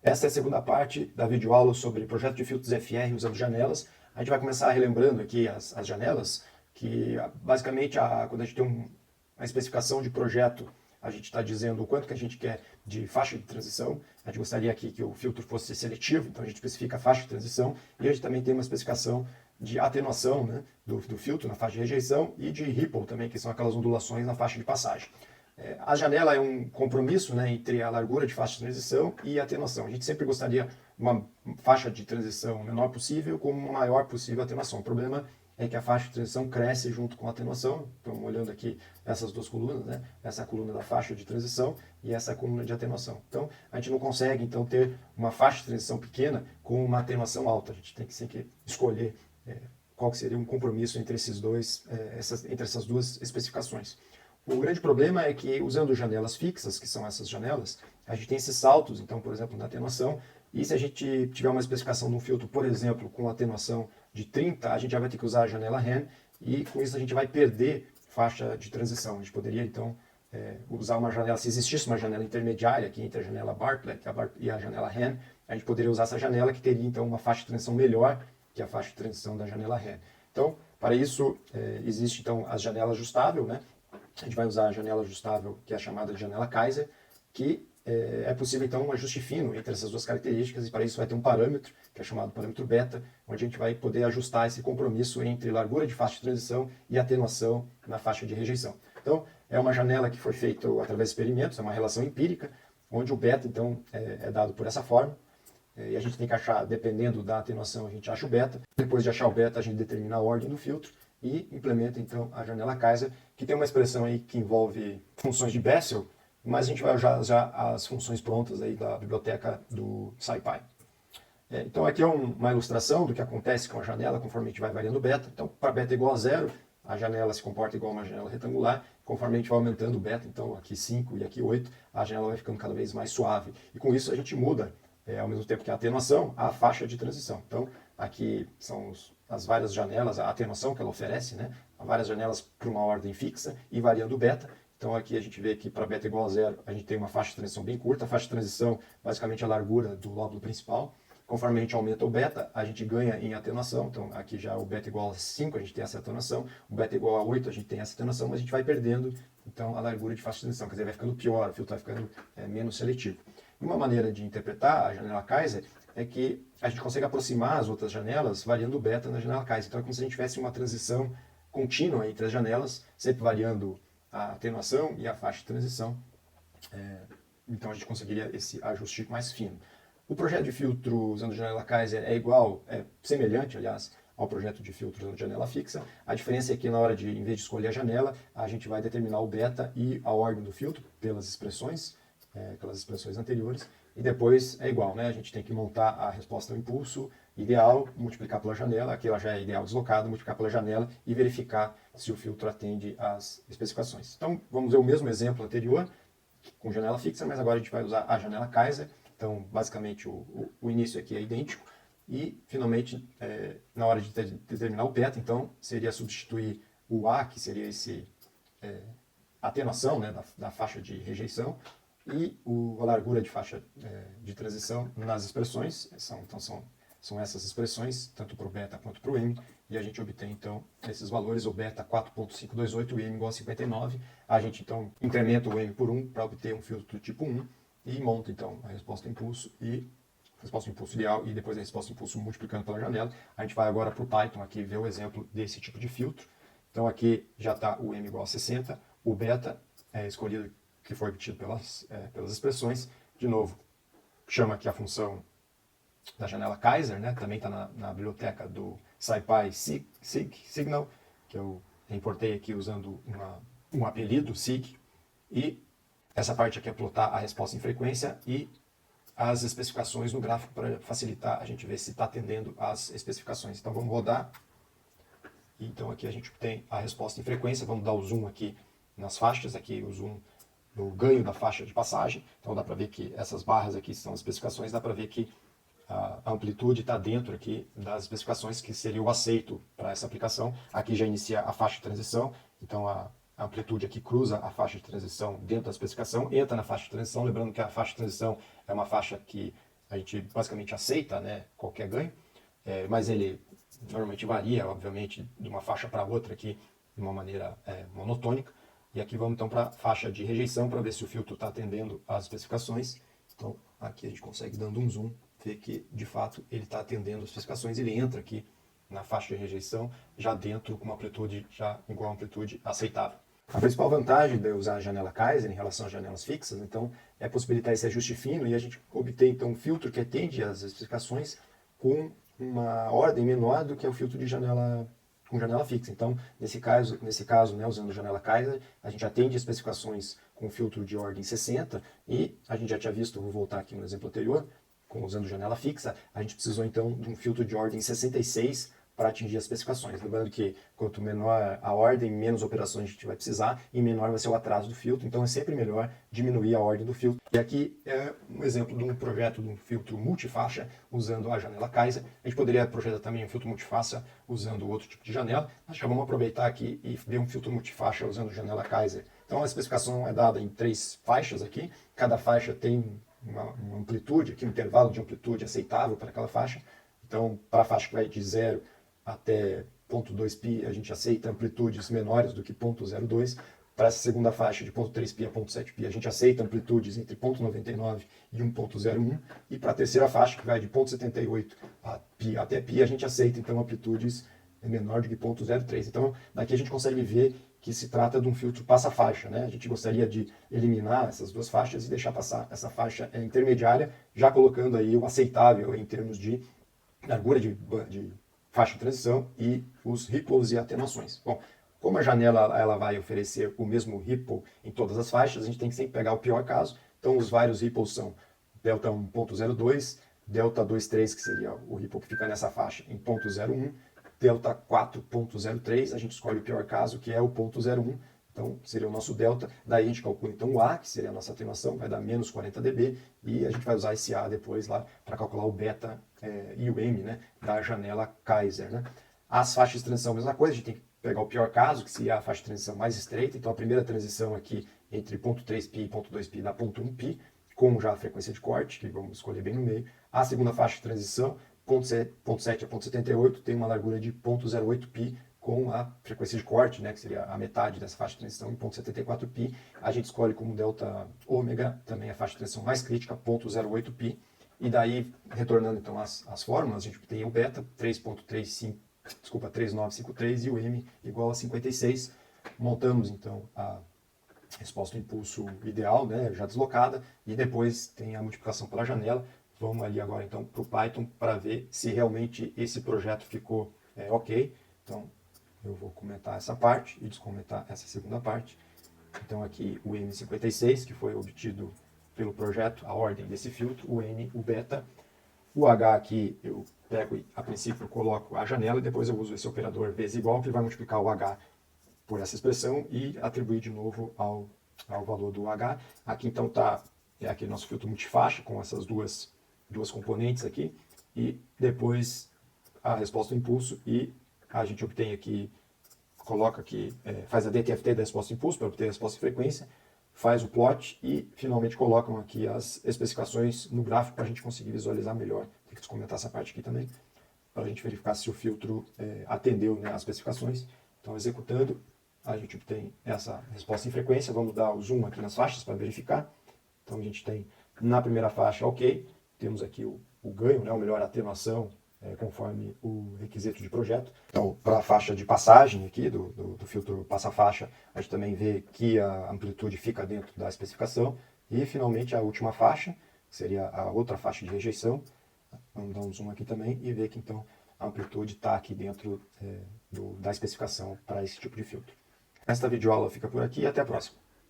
Essa é a segunda parte da videoaula sobre projeto de filtros FR usando janelas. A gente vai começar relembrando aqui as janelas, que basicamente quando a gente tem uma especificação de projeto, a gente está dizendo o quanto que a gente quer de faixa de transição. A gente gostaria aqui que o filtro fosse seletivo, então a gente especifica a faixa de transição. E a gente também tem uma especificação de atenuação, né, do filtro na faixa de rejeição e de ripple também, que são aquelas ondulações na faixa de passagem. A janela é um compromisso, né, entre a largura de faixa de transição e a atenuação. A gente sempre gostaria uma faixa de transição menor possível com uma maior possível atenuação. O problema é que a faixa de transição cresce junto com a atenuação. Então, olhando aqui essas duas colunas, né, essa coluna da faixa de transição e essa coluna de atenuação. Então, a gente não consegue então ter uma faixa de transição pequena com uma atenuação alta. A gente tem que sempre escolher qual que seria um compromisso entre entre essas duas especificações. O grande problema é que, usando janelas fixas, que são essas janelas, a gente tem esses saltos, então, por exemplo, na atenuação, e se a gente tiver uma especificação de um filtro, por exemplo, com atenuação de 30, a gente já vai ter que usar a janela REN, e com isso a gente vai perder faixa de transição. A gente poderia, então, usar uma janela, se existisse uma janela intermediária aqui entre a janela Bartlett e a janela REN, a gente poderia usar essa janela que teria, então, uma faixa de transição melhor que a faixa de transição da janela REN. Então, para isso, existe, então, a janela ajustável, né? A gente vai usar a janela ajustável, que é a chamada de janela Kaiser, que é possível, então, um ajuste fino entre essas duas características, e para isso vai ter um parâmetro, que é chamado parâmetro beta, onde a gente vai poder ajustar esse compromisso entre largura de faixa de transição e atenuação na faixa de rejeição. Então, é uma janela que foi feita através de experimentos, é uma relação empírica, onde o beta, então, é dado por essa forma, e a gente tem que achar, dependendo da atenuação, a gente acha o beta. Depois de achar o beta, a gente determina a ordem do filtro e implementa, então, a janela Kaiser, que tem uma expressão aí que envolve funções de Bessel, mas a gente vai usar já as funções prontas aí da biblioteca do SciPy. Então, aqui é uma ilustração do que acontece com a janela conforme a gente vai variando o beta. Então, para beta igual a zero, a janela se comporta igual a uma janela retangular. Conforme a gente vai aumentando o beta, então aqui 5 e aqui 8, a janela vai ficando cada vez mais suave. E com isso a gente muda, ao mesmo tempo que a atenuação, a faixa de transição. Então, aqui são as várias janelas, a atenuação que ela oferece, né? Várias janelas para uma ordem fixa e variando o beta. Então aqui a gente vê que para beta igual a zero, a gente tem uma faixa de transição bem curta. A faixa de transição, basicamente a largura do lóbulo principal. Conforme a gente aumenta o beta, a gente ganha em atenuação. Então aqui já o beta igual a 5, a gente tem essa atenuação. O beta igual a 8, a gente tem essa atenuação, mas a gente vai perdendo então a largura de faixa de transição. Quer dizer, vai ficando pior, o filtro vai ficando menos seletivo. E uma maneira de interpretar a janela Kaiser é que a gente consegue aproximar as outras janelas variando o beta na janela Kaiser. Então é como se a gente tivesse uma transição contínua entre as janelas, sempre variando a atenuação e a faixa de transição. Então a gente conseguiria esse ajuste mais fino. O projeto de filtro usando janela Kaiser é semelhante, aliás, ao projeto de filtro usando janela fixa. A diferença é que na hora de, em vez de escolher a janela, a gente vai determinar o beta e a ordem do filtro pelas expressões, aquelas expressões anteriores, e depois é igual, né? A gente tem que montar a resposta ao impulso ideal, multiplicar pela janela, aqui ela já é ideal deslocada, multiplicar pela janela e verificar se o filtro atende às especificações. Então, vamos ver o mesmo exemplo anterior, com janela fixa, mas agora a gente vai usar a janela Kaiser. Então, basicamente, o início aqui é idêntico. E, finalmente, na hora de determinar o beta, então, seria substituir o A, que seria esse atenuação, né, da faixa de rejeição, e a largura de faixa de transição nas expressões. São essas expressões, tanto para o beta quanto para o M, e a gente obtém, então, esses valores, o beta 4.528, o M igual a 59. A gente, então, incrementa o M por 1 para obter um filtro do tipo 1 e monta, então, a resposta impulso ideal e depois a resposta impulso multiplicando pela janela. A gente vai agora para o Python aqui ver o exemplo desse tipo de filtro. Então, aqui já está o M igual a 60, o beta é escolhido, que foi obtido pelas expressões. De novo, chama aqui a função da janela Kaiser, né? Também está na biblioteca do SciPy Signal, que eu importei aqui usando um apelido, SIG. E essa parte aqui é plotar a resposta em frequência e as especificações no gráfico para facilitar a gente ver se está atendendo às especificações. Então vamos rodar. Então aqui a gente tem a resposta em frequência. Vamos dar o zoom aqui nas faixas, aqui o zoom no ganho da faixa de passagem. Então dá para ver que essas barras aqui são as especificações, dá para ver que a amplitude está dentro aqui das especificações que seria o aceito para essa aplicação. Aqui já inicia a faixa de transição, então a amplitude aqui cruza a faixa de transição dentro da especificação, entra na faixa de transição, lembrando que a faixa de transição é uma faixa que a gente basicamente aceita, né, qualquer ganho, mas ele normalmente varia, obviamente, de uma faixa para outra aqui de uma maneira monotônica. E aqui vamos então para a faixa de rejeição para ver se o filtro está atendendo às especificações. Então aqui a gente consegue, dando um zoom, ver que de fato ele está atendendo às especificações. Ele entra aqui na faixa de rejeição já dentro com uma amplitude já igual a amplitude aceitável. A principal vantagem de usar a janela Kaiser em relação às janelas fixas, então, é possibilitar esse ajuste fino e a gente obter então um filtro que atende às especificações com uma ordem menor do que o filtro de janela com janela fixa. Então, nesse caso, né, usando janela Kaiser, a gente atende especificações com filtro de ordem 60 e a gente já tinha visto, vou voltar aqui no exemplo anterior, usando janela fixa, a gente precisou então de um filtro de ordem 66 para atingir as especificações. Lembrando que quanto menor a ordem, menos operações a gente vai precisar e menor vai ser o atraso do filtro, então é sempre melhor diminuir a ordem do filtro. E aqui é um exemplo de um projeto de um filtro multifaixa usando a janela Kaiser. A gente poderia projetar também um filtro multifaixa usando outro tipo de janela, mas já vamos aproveitar aqui e ver um filtro multifaixa usando janela Kaiser. Então a especificação é dada em 3 faixas aqui, cada faixa tem uma amplitude, aqui um intervalo de amplitude aceitável para aquela faixa. Então, para a faixa que vai de 0 até 0.2π, a gente aceita amplitudes menores do que 0.02. Para essa segunda faixa de 0.3π a 0.7π, a gente aceita amplitudes entre 0.99 e 1.01. E para a terceira faixa, que vai de 0.78 até π, a gente aceita então amplitudes menor do que 0.03. Então, daqui a gente consegue ver que se trata de um filtro passa-faixa, né? A gente gostaria de eliminar essas duas faixas e deixar passar essa faixa intermediária, já colocando aí o aceitável em termos de largura de faixa de transição e os ripples e atenuações. Bom, como a janela ela vai oferecer o mesmo ripple em todas as faixas, a gente tem que sempre pegar o pior caso. Então, os vários ripples são delta 1.02, delta 2.3, que seria o ripple que fica nessa faixa, em 0.01, delta 4.03, a gente escolhe o pior caso, que é o 0.01, então seria o nosso delta, daí a gente calcula então o A, que seria a nossa atenuação, vai dar menos 40 dB, e a gente vai usar esse A depois lá para calcular o beta e o M, né, da janela Kaiser. Né? As faixas de transição, a mesma coisa, a gente tem que pegar o pior caso, que seria a faixa de transição mais estreita, então a primeira transição aqui entre 0.3π e 0.2π dá 0.1π, com já a frequência de corte, que vamos escolher bem no meio. A segunda faixa de transição, 0.7 a 0.74, tem uma largura de 0.08π com a frequência de corte, né, que seria a metade dessa faixa de transição, em 0.74π. A gente escolhe como delta ômega, também a faixa de transição mais crítica, 0.08π. E daí, retornando então às fórmulas, a gente tem o beta, 3953 e o M igual a 56. Montamos então a resposta ao impulso ideal, né, já deslocada, e depois tem a multiplicação pela janela. Vamos ali agora então para o Python para ver se realmente esse projeto ficou ok. Então eu vou comentar essa parte e descomentar essa segunda parte. Então aqui o M56, que foi obtido pelo projeto, a ordem desse filtro, o N, o beta. O H aqui eu pego e a princípio coloco a janela e depois eu uso esse operador vezes igual, que vai multiplicar o H por essa expressão e atribuir de novo ao valor do H. Aqui então está aquele nosso filtro multifaixa com essas duas componentes aqui, e depois a resposta ao impulso, e a gente obtém aqui, coloca aqui, faz a DTFT da resposta ao impulso para obter a resposta de frequência, faz o plot e finalmente colocam aqui as especificações no gráfico para a gente conseguir visualizar melhor. Tem que descomentar essa parte aqui também, para a gente verificar se o filtro atendeu, né, as especificações. Então, executando, a gente obtém essa resposta em frequência. Vamos dar o zoom aqui nas faixas para verificar. Então, a gente tem na primeira faixa, ok, temos aqui o ganho, né, ou melhor, a atenuação, conforme o requisito de projeto. Então, para a faixa de passagem aqui, do filtro passa-faixa, a gente também vê que a amplitude fica dentro da especificação. E, finalmente, a última faixa, que seria a outra faixa de rejeição. Vamos dar um zoom aqui também e ver que, então, a amplitude está aqui dentro da especificação para esse tipo de filtro. Esta videoaula fica por aqui e até a próxima.